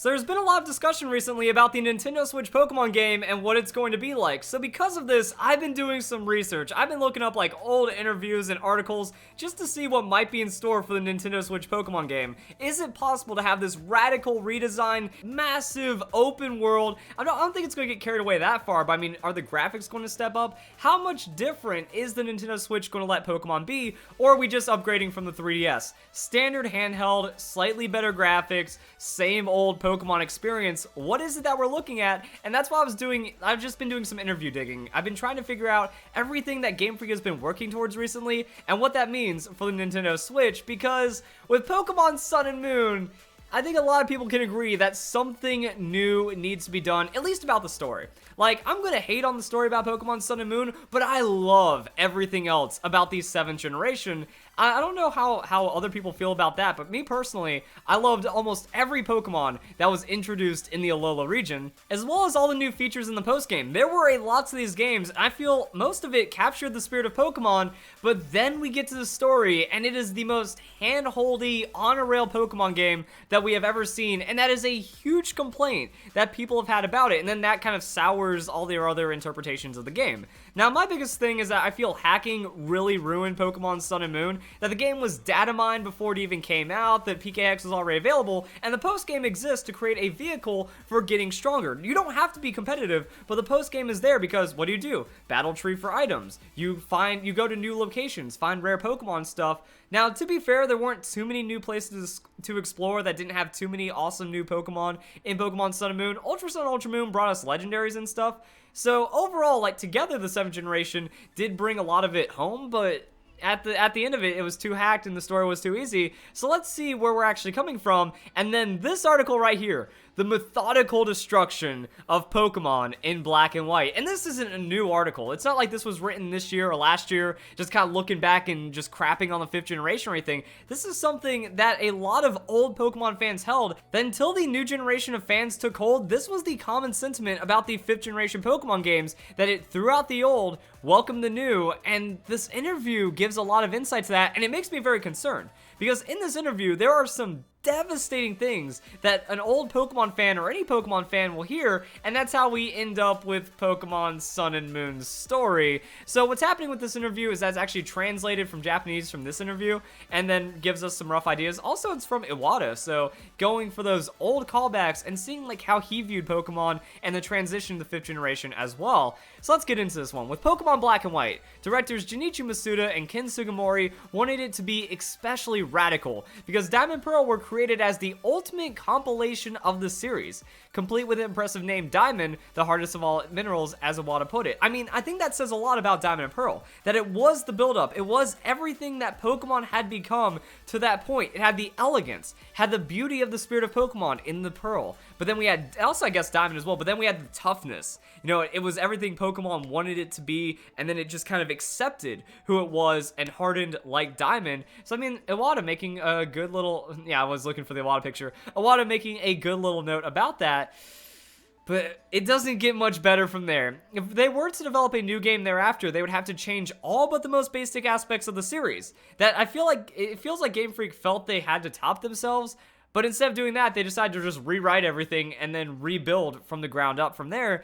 So there's been a lot of discussion recently about the Nintendo Switch Pokemon game and what it's going to be like. So because of this, I've been doing some research. I've been looking up like old interviews and articles just to see what might be in store for the Nintendo Switch Pokemon game. Is it possible to have this radical redesign, massive open world? I don't think it's going to get carried away that far, but I mean, are the graphics going to step up? How much different is the Nintendo Switch going to let Pokemon be? Or are we just upgrading from the 3DS? Standard handheld, slightly better graphics, same old Pokemon experience. What is it that we're looking at? And that's what I've just been doing some interview digging. I've been trying to figure out everything that Game Freak has been working towards recently and what that means for the Nintendo Switch, because with Pokemon Sun and Moon, I think a lot of people can agree that something new needs to be done, at least about the story. Like, I'm gonna hate on the story about Pokemon Sun and Moon, but I love everything else about the 7th generation. I don't know how other people feel about that, but me personally, I loved almost every Pokemon that was introduced in the Alola region, as well as all the new features in the post-game. There were lots of these games, and I feel most of it captured the spirit of Pokemon, but then we get to the story, and it is the most hand-holdy, on-a-rail Pokemon game that we have ever seen, and that is a huge complaint that people have had about it, and then that kind of sours all their other interpretations of the game. Now, my biggest thing is that I feel hacking really ruined Pokemon Sun and Moon, that the game was data mined before it even came out, that PKX was already available, and the post-game exists to create a vehicle for getting stronger. You don't have to be competitive, but the post-game is there because what do? Battle tree for items. You go to new locations, find rare Pokemon stuff. Now, to be fair, there weren't too many new places to explore that didn't have too many awesome new Pokemon in Pokemon Sun and Moon. Ultra Sun and Ultra Moon brought us legendaries and stuff. So overall, like, together the 7th generation did bring a lot of it home, but at the end of it, it was too hacked and the story was too easy. So let's see where we're actually coming from. And then this article right here, the methodical destruction of Pokemon in black and white. And this isn't a new article. It's not like this was written this year or last year, just kind of looking back and just crapping on the 5th generation or anything. This is something that a lot of old Pokemon fans held, that until the new generation of fans took hold, this was the common sentiment about the 5th generation Pokemon games, that it threw out the old, welcomed the new, and this interview gives a lot of insight to that, and it makes me very concerned. Because in this interview, there are some devastating things that an old Pokemon fan or any Pokemon fan will hear, and that's how we end up with Pokemon Sun and Moon's story. So what's happening with this interview is that's actually translated from Japanese from this interview, and then gives us some rough ideas. Also, it's from Iwata, so going for those old callbacks and seeing like how he viewed Pokemon and the transition to the 5th generation as well. So let's get into this one. With Pokemon Black and White, directors Junichi Masuda and Ken Sugimori wanted it to be especially radical, because Diamond and Pearl were created as the ultimate compilation of the series, complete with the impressive name Diamond, the hardest of all minerals, as Iwata put it. I mean, I think that says a lot about Diamond and Pearl, that it was the build-up, it was everything that Pokemon had become to that point. It had the elegance, had the beauty of the spirit of Pokemon in the Pearl, but then we had, also I guess Diamond as well, but then we had the toughness. You know, it was everything Pokemon wanted it to be, and then it just kind of accepted who it was and hardened like Diamond. So I mean, Iwata making a good little, yeah, I was looking for the Iwata picture, Iwata making a good little note about that. But it doesn't get much better from there. If they were to develop a new game thereafter, they would have to change all but the most basic aspects of the series. That I feel like, it feels like Game Freak felt they had to top themselves, but instead of doing that, they decided to just rewrite everything and then rebuild from the ground up from there.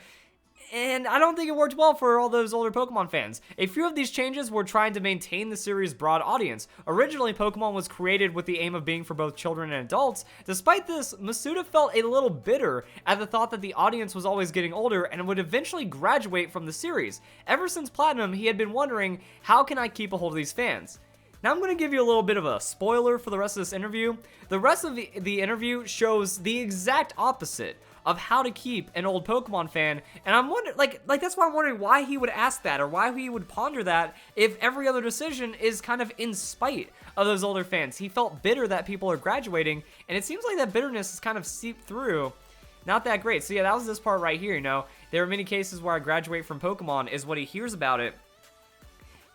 And I don't think it worked well for all those older Pokemon fans. A few of these changes were trying to maintain the series' broad audience. Originally, Pokemon was created with the aim of being for both children and adults. Despite this, Masuda felt a little bitter at the thought that the audience was always getting older and would eventually graduate from the series. Ever since Platinum, he had been wondering, how can I keep a hold of these fans? Now I'm going to give you a little bit of a spoiler for the rest of this interview. The rest of the interview shows the exact opposite of how to keep an old Pokemon fan, and I'm wondering, like that's why I'm wondering why he would ask that, or why he would ponder that, if every other decision is kind of in spite of those older fans. He felt bitter that people are graduating, and it seems like that bitterness is kind of seeped through. Not that great. So yeah, that was this part right here, you know. There are many cases where I graduate from Pokemon, is what he hears about it.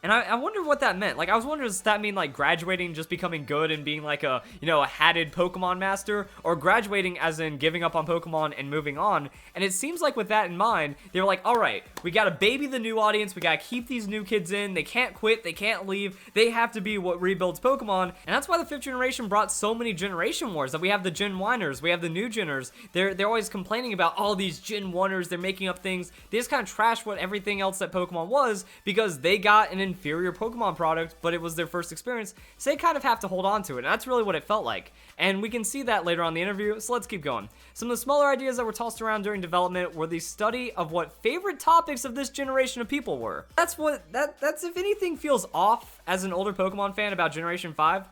And I wonder what that meant. Like, I was wondering, does that mean, like, graduating, just becoming good and being, like, a, you know, a hatted Pokemon master? Or graduating as in giving up on Pokemon and moving on? And it seems like with that in mind, they were like, alright, we gotta baby the new audience, we gotta keep these new kids in, they can't quit, they can't leave, they have to be what rebuilds Pokemon. And that's why the 5th generation brought so many generation wars, that we have the Gen 1ers, we have the new Geners. They're always complaining about all these Gen 1ers, they're making up things. They just kind of trash what everything else that Pokemon was, because they got an inferior Pokemon product, but it was their first experience, so they kind of have to hold on to it, and that's really what it felt like. And we can see that later on in the interview, so let's keep going. Some of the smaller ideas that were tossed around during development were the study of what favorite topics of this generation of people were. That's if anything feels off as an older Pokemon fan about Generation 5,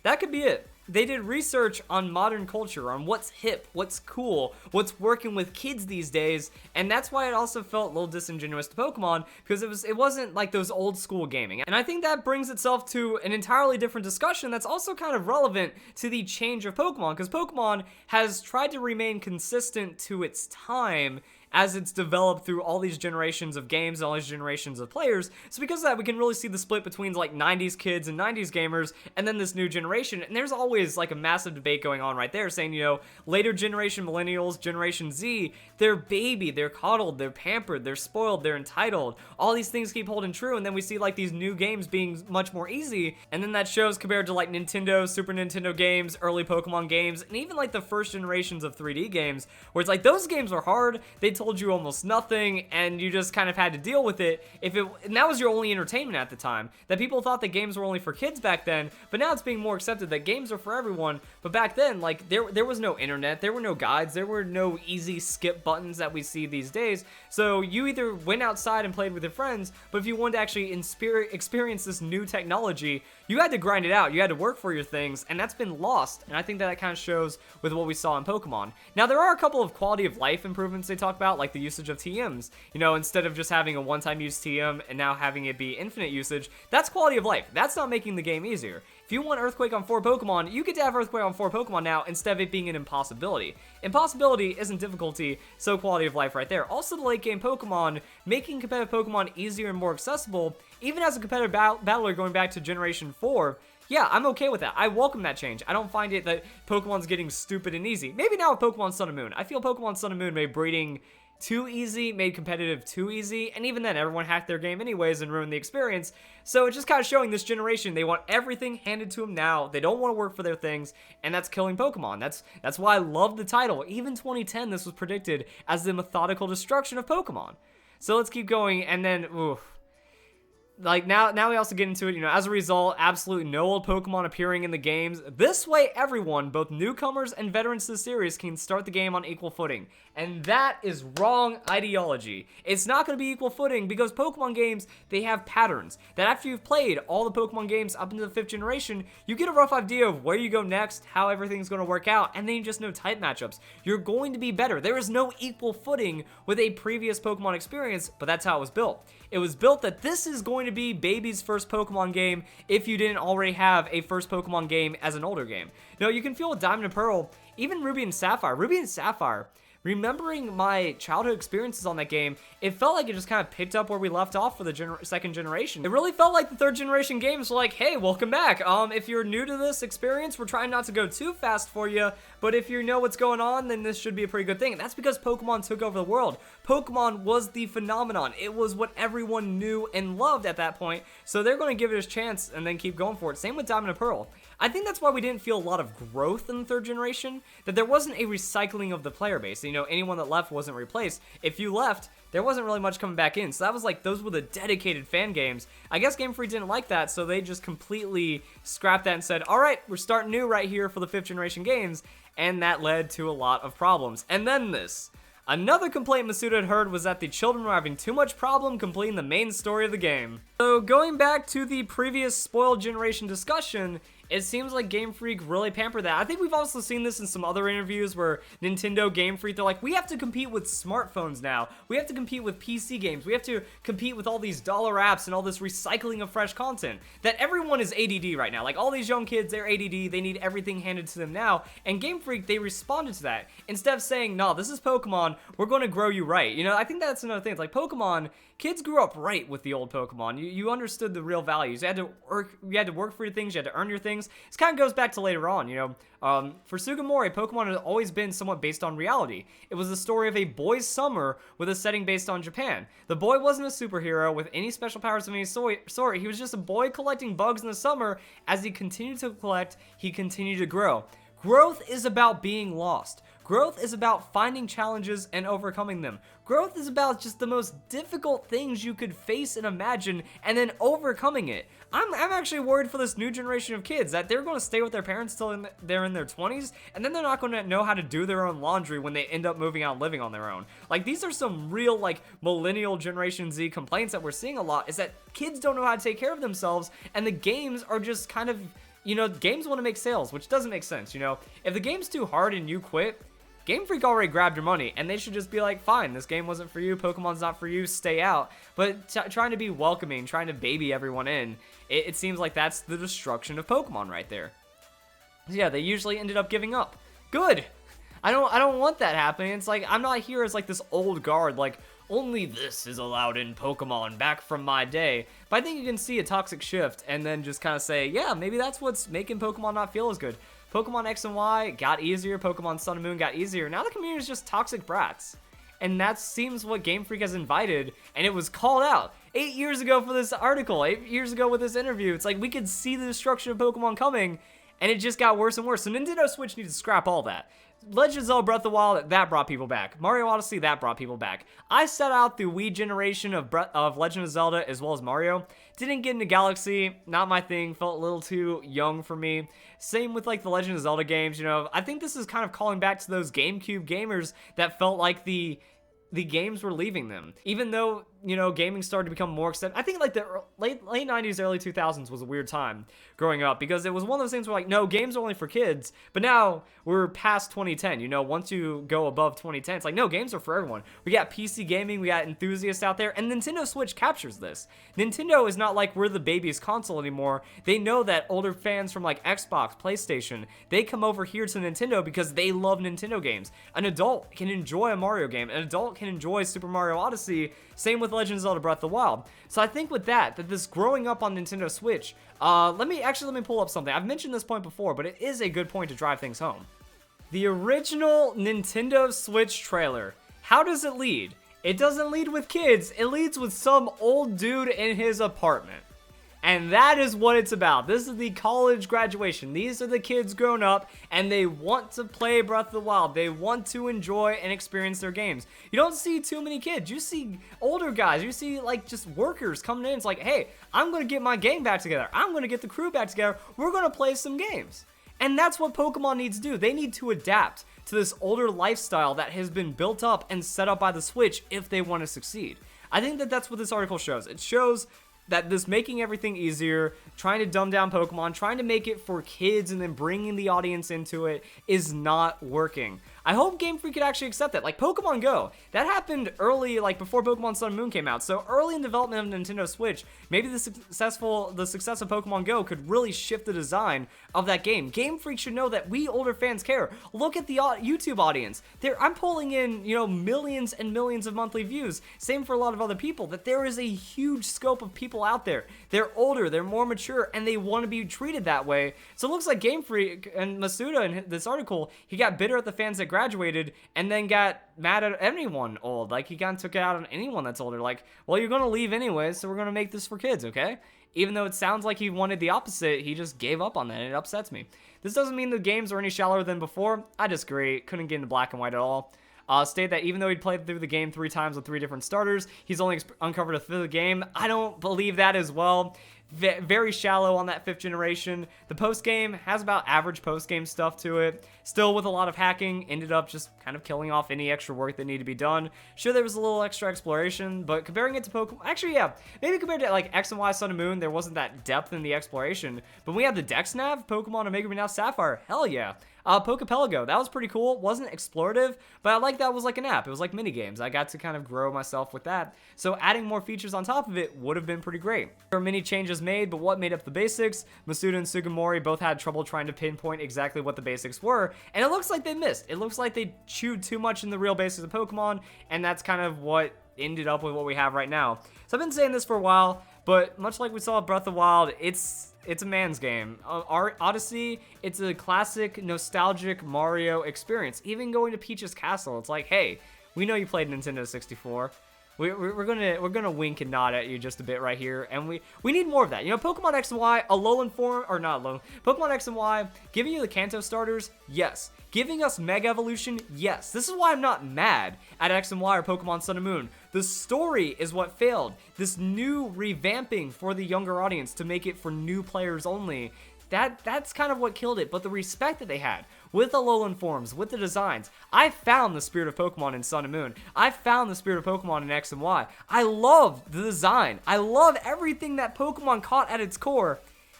that could be it. They did research on modern culture, on what's hip, what's cool, what's working with kids these days, and that's why it also felt a little disingenuous to Pokemon, because it wasn't like those old school gaming. And I think that brings itself to an entirely different discussion that's also kind of relevant to the change of Pokemon, because Pokemon has tried to remain consistent to its time as it's developed through all these generations of games and all these generations of players. So because of that, we can really see the split between like 90s kids and 90s gamers, and then this new generation. And there's always like a massive debate going on right there, saying, you know, later generation millennials, Generation Z, they're baby, they're coddled, they're pampered, they're spoiled, they're entitled. All these things keep holding true, and then we see like these new games being much more easy, and then that shows compared to like Nintendo, Super Nintendo games, early Pokemon games, and even like the first generations of 3D games, where it's like those games were hard, they told you almost nothing, and you just kind of had to deal with it. And that was your only entertainment at the time. That people thought that games were only for kids back then, but now it's being more accepted that games are for everyone. But back then, like there was no internet, there were no guides, there were no easy skip buttons that we see these days. So you either went outside and played with your friends, but if you wanted to actually experience this new technology, you had to grind it out, you had to work for your things, and that's been lost. And I think that kind of shows with what we saw in Pokemon. Now there are a couple of quality of life improvements they talk about, like the usage of TMs. You know, instead of just having a one-time use TM and now having it be infinite usage, that's quality of life. That's not making the game easier. If you want Earthquake on 4 Pokemon, you get to have Earthquake on 4 Pokemon now instead of it being an impossibility. Impossibility isn't difficulty, so quality of life right there. Also, the late game Pokemon, making competitive Pokemon easier and more accessible, even as a competitive battler going back to Generation 4, yeah, I'm okay with that. I welcome that change. I don't find it that Pokemon's getting stupid and easy. Maybe now with Pokemon Sun and Moon. I feel Pokemon Sun and Moon made breeding too easy, made competitive too easy, and even then, everyone hacked their game anyways and ruined the experience. So it's just kind of showing this generation, they want everything handed to them now, they don't want to work for their things, and that's killing Pokemon. That's why I love the title. Even 2010, this was predicted as the methodical destruction of Pokemon. So let's keep going, and then, oof. Like, now we also get into it, you know, as a result, absolutely no old Pokemon appearing in the games. This way, everyone, both newcomers and veterans to the series, can start the game on equal footing. And that is wrong ideology. It's not going to be equal footing because Pokemon games, they have patterns. That after you've played all the Pokemon games up into the 5th generation, you get a rough idea of where you go next, how everything's going to work out, and then you just know type matchups. You're going to be better. There is no equal footing with a previous Pokemon experience, but that's how it was built. It was built that this is going to be baby's first Pokemon game if you didn't already have a first Pokemon game as an older game. Now, you can feel with Diamond and Pearl, even Ruby and Sapphire. Ruby and Sapphire, remembering my childhood experiences on that game, it felt like it just kind of picked up where we left off for the second generation. It really felt like the 3rd generation games were like, hey, welcome back. If you're new to this experience, we're trying not to go too fast for you, but if you know what's going on, then this should be a pretty good thing. And that's because Pokemon took over the world. Pokemon was the phenomenon. It was what everyone knew and loved at that point, so they're going to give it a chance and then keep going for it. Same with Diamond and Pearl. I think that's why we didn't feel a lot of growth in the 3rd generation, that there wasn't a recycling of the player base. You know, anyone that left wasn't replaced. If you left, there wasn't really much coming back in. So that was like, those were the dedicated fan games. I guess Game Freak didn't like that, so they just completely scrapped that and said, all right, we're starting new right here for the 5th generation games, and that led to a lot of problems. And then this. Another complaint Masuda had heard was that the children were having too much problem completing the main story of the game. So going back to the previous spoiled generation discussion, It seems like Game Freak really pampered that. I think we've also seen this in some other interviews where Nintendo, Game Freak, they're like, we have to compete with smartphones now. We have to compete with PC games. We have to compete with all these dollar apps and all this recycling of fresh content. That everyone is ADD right now. Like all these young kids, they're ADD. They need everything handed to them now. And Game Freak, they responded to that. Instead of saying, no, this is Pokemon, we're going to grow you right. You know, I think that's another thing. It's like Pokemon, kids grew up right with the old Pokemon. You understood the real values. You had to work for your things. You had to earn your things. This kind of goes back to later on, you know. For Sugimori, Pokemon has always been somewhat based on reality. It was the story of a boy's summer with a setting based on Japan. The boy wasn't a superhero with any special powers of any sort. He was just a boy collecting bugs in the summer. As he continued to collect, he continued to grow. Growth is about being lost. Growth is about finding challenges and overcoming them. Growth is about just the most difficult things you could face and imagine and then overcoming it. I'm actually worried for this new generation of kids that they're going to stay with their parents till they're in their 20s, and then they're not going to know how to do their own laundry when they end up moving out and living on their own. Like, these are some real, like, millennial Generation Z complaints that we're seeing a lot, is that kids don't know how to take care of themselves, and the games are just kind of, you know, games want to make sales, which doesn't make sense, you know? If the game's too hard and you quit, Game Freak already grabbed your money, and they should just be like, fine, this game wasn't for you, Pokemon's not for you, stay out. But trying to be welcoming, trying to baby everyone in, it seems like that's the destruction of Pokemon right there. Yeah, they usually ended up giving up. Good! I don't want that happening. It's like, I'm not here as like this old guard, like, only this is allowed in Pokemon, back from my day. But I think you can see a toxic shift, and then just kind of say, yeah, maybe that's what's making Pokemon not feel as good. Pokemon X and Y got easier, Pokemon Sun and Moon got easier. Now the community is just toxic brats. And that seems what Game Freak has invited, and it was called out 8 years ago for this article, 8 years ago with this interview. It's like we could see the destruction of Pokemon coming, and it just got worse and worse. So Nintendo Switch needs to scrap all that. Legend of Zelda Breath of the Wild, that brought people back. Mario Odyssey, that brought people back. I set out the Wii generation of Legend of Zelda as well as Mario. Didn't get into Galaxy, not my thing, felt a little too young for me. Same with like the Legend of Zelda games, you know. I think this is kind of calling back to those GameCube gamers that felt like the games were leaving them. Even though, you know, gaming started to become more accepted. I think like the late 90s, early 2000s was a weird time growing up, because it was one of those things where like, no, games are only for kids. But now we're past 2010, you know, once you go above 2010, it's like, no, games are for everyone. We got PC gaming, we got enthusiasts out there, and Nintendo Switch captures this. Nintendo is not like we're the baby's console anymore. They know that older fans from like Xbox, PlayStation, they come over here to Nintendo because they love Nintendo games. An adult can enjoy a Mario game. An adult can enjoy Super Mario Odyssey. Same with Legend of Zelda Breath of the Wild. So I think with that this growing up on Nintendo Switch, let me pull up something. I've mentioned this point before, but it is a good point to drive things home. The original Nintendo Switch trailer. How does it lead? It doesn't lead with kids. It leads with some old dude in his apartment. And that is what it's about. This is the college graduation. These are the kids grown up, and they want to play Breath of the Wild. They want to enjoy and experience their games. You don't see too many kids. You see older guys. You see like just workers coming in. It's like, hey, I'm going to get my gang back together. I'm going to get the crew back together. We're going to play some games. And that's what Pokemon needs to do. They need to adapt to this older lifestyle that has been built up and set up by the Switch if they want to succeed. I think that that's what this article shows. It shows that this making everything easier, trying to dumb down Pokemon, trying to make it for kids and then bringing the audience into it is not working. I hope Game Freak could actually accept that. Like Pokemon Go, that happened early, like before Pokemon Sun and Moon came out. So early in development of Nintendo Switch, maybe the success of Pokemon Go could really shift the design of that game. Game Freak should know that we older fans care. Look at the YouTube audience. I'm pulling in, you know, millions and millions of monthly views. Same for a lot of other people, that there is a huge scope of people out there. They're older, they're more mature, and they want to be treated that way. So it looks like Game Freak and Masuda in this article, he got bitter at the fans that graduated and then got mad at anyone old. Like, he kind of took it out on anyone that's older. Like, well, you're going to leave anyway, so we're going to make this for kids, okay? Even though it sounds like he wanted the opposite, he just gave up on that, and it upsets me. This doesn't mean the games are any shallower than before. I disagree. Couldn't get into black and white at all. State that even though he'd played through the game 3 times with 3 different starters, he's only uncovered a fifth of the game. I don't believe that as well. very shallow on that 5th generation. The post-game has about average post-game stuff to it. Still with a lot of hacking, ended up just kind of killing off any extra work that needed to be done. Sure, there was a little extra exploration, but comparing it to Pokemon, actually, yeah, maybe compared to like X and Y Sun and Moon, there wasn't that depth in the exploration. But when we had the Dex Nav, Pokemon Omega Ruby Now Sapphire, hell yeah. Pokepelago, that was pretty cool. Wasn't explorative, but I like that was like an app. It was like mini games. I got to kind of grow myself with that. So adding more features on top of it would have been pretty great. There were many changes made, but what made up the basics? Masuda and Sugimori both had trouble trying to pinpoint exactly what the basics were, and it looks like they missed. It looks like they chewed too much in the real basics of Pokemon, and that's kind of what ended up with what we have right now. So I've been saying this for a while, but much like we saw with Breath of the Wild, it's a man's game. Odyssey, it's a classic, nostalgic Mario experience. Even going to Peach's Castle, it's like, hey, we know you played Nintendo 64. We're gonna wink and nod at you just a bit right here, and we need more of that. You know, Pokemon X and Y, Alolan form, or not Alolan, Pokemon X and Y, giving you the Kanto starters, yes. Giving us Mega Evolution, yes. This is why I'm not mad at X and Y or Pokemon Sun and Moon. The story is what failed. This new revamping for the younger audience to make it for new players only, that's kind of what killed it. But the respect that they had with the Alolan forms, with the designs, I found the spirit of Pokemon in Sun and Moon. I found the spirit of Pokemon in X and Y. I love the design. I love everything that Pokemon caught at its core,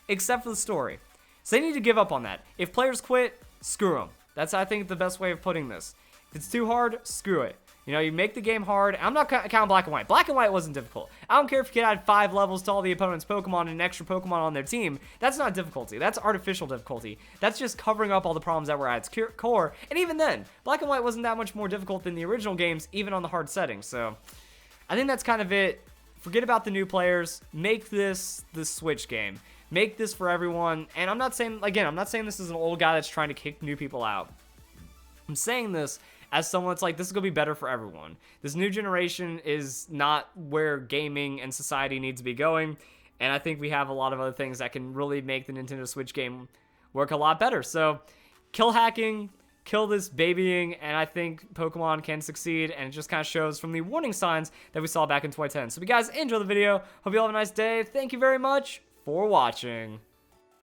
except for the story. So they need to give up on that. If players quit, screw them. That's, I think, the best way of putting this. If it's too hard, screw it. You know, you make the game hard. I'm not counting Black and White. Black and White wasn't difficult. I don't care if you could add 5 levels to all the opponent's Pokemon and an extra Pokemon on their team. That's not difficulty. That's artificial difficulty. That's just covering up all the problems that were at its core. And even then, Black and White wasn't that much more difficult than the original games, even on the hard settings. So, I think that's kind of it. Forget about the new players. Make this the Switch game. Make this for everyone. And I'm not saying, again, I'm not saying this is an old guy that's trying to kick new people out. I'm saying this as someone that's like, this is going to be better for everyone. This new generation is not where gaming and society needs to be going. And I think we have a lot of other things that can really make the Nintendo Switch game work a lot better. So, kill hacking, kill this babying, and I think Pokemon can succeed. And it just kind of shows from the warning signs that we saw back in 2010. So, if you guys enjoyed the video, hope you all have a nice day. Thank you very much for watching.